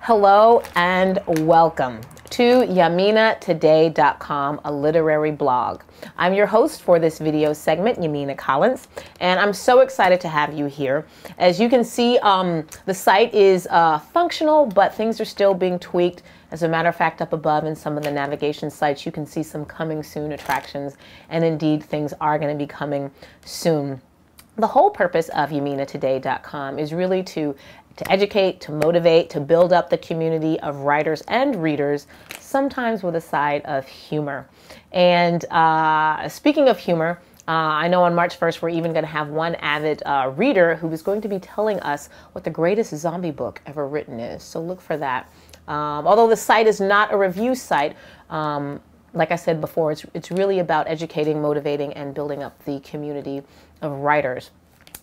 Hello and welcome to YaminaToday.com, a literary blog. I'm your host for this video segment, Yamina Collins, and I'm so excited to have you here. As you can see, the site is functional, but things are still being tweaked. As a matter of fact, up above in some of the navigation sites, you can see some coming soon attractions, and indeed things are going to be coming soon. The whole purpose of YaminaToday.com is really to educate, to motivate, to build up the community of writers and readers, sometimes with a side of humor. And speaking of humor, I know on March 1st, we're even going to have one avid reader who is going to be telling us what the greatest zombie book ever written is. So look for that. Although the site is not a review site, like I said before, it's really about educating, motivating, and building up the community of writers.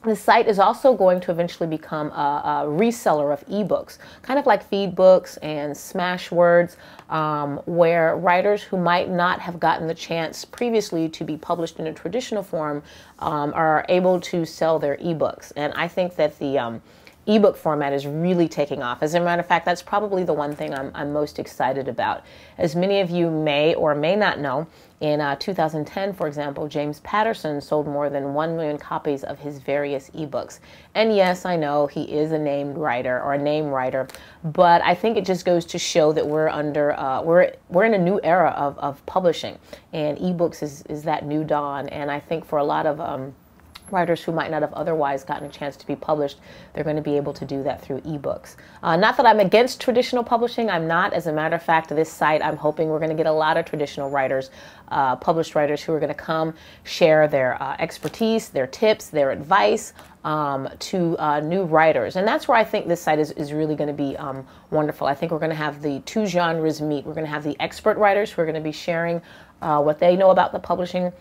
The site is also going to eventually become a reseller of ebooks, kind of like Feedbooks and Smashwords, where writers who might not have gotten the chance previously to be published in a traditional form are able to sell their ebooks. And I think that the ebook format is really taking off. As a matter of fact, that's probably the one thing I'm most excited about. As many of you may or may not know, in 2010, for example, James Patterson sold more than 1 million copies of his various ebooks. And yes, I know he is a named writer or a name writer, but I think it just goes to show that we're under we're in a new era of publishing, and ebooks is that new dawn. And I think for a lot of writers who might not have otherwise gotten a chance to be published, they're going to be able to do that through ebooks. Not that I'm against traditional publishing, I'm not. As a matter of fact, this site, I'm hoping we're going to get a lot of traditional writers, published writers who are going to come share their expertise, their tips, their advice to new writers. And that's where I think this site is really going to be wonderful. I think we're going to have the two genres meet. We're going to have the expert writers who are going to be sharing what they know about the publishing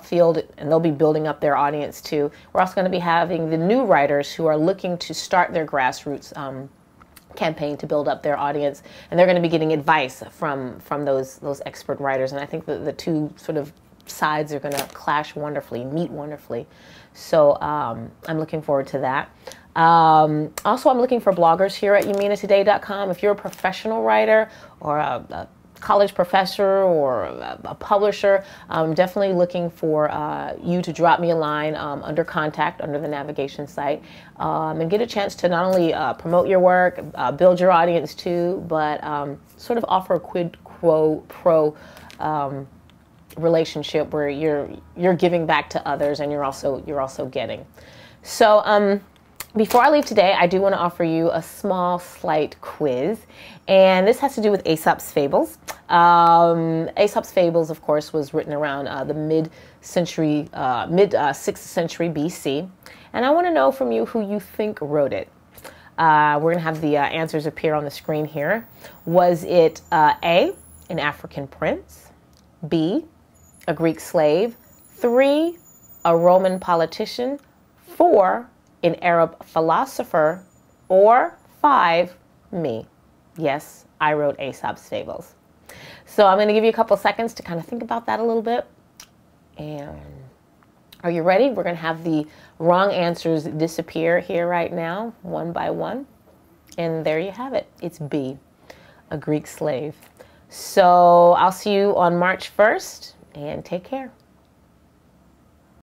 field, and they'll be building up their audience too. We're also going to be having the new writers who are looking to start their grassroots campaign to build up their audience, and they're going to be getting advice from those expert writers. And I think the two sort of sides are going to clash wonderfully, meet wonderfully. So I'm looking forward to that. Also, I'm looking for bloggers here at YaminaToday.com. If you're a professional writer or a college professor or a publisher, I'm definitely looking for you to drop me a line under contact under the navigation site and get a chance to not only promote your work, build your audience too, but sort of offer a quid pro relationship where you're giving back to others and you're also getting. So before I leave today, I do want to offer you a small, slight quiz, and this has to do with Aesop's Fables. Aesop's Fables, of course, was written around the mid-6th century BC, and I want to know from you who you think wrote it. We're going to have the answers appear on the screen here. Was it A, an African prince, B, a Greek slave, 3, a Roman politician, 4, an Arab philosopher, or 5, me? Yes, I wrote Aesop's Fables. So I'm going to give you a couple seconds to kind of think about that a little bit. And are you ready? We're going to have the wrong answers disappear here right now, one by one. And there you have it. It's B, a Greek slave. So I'll see you on March 1st, and take care.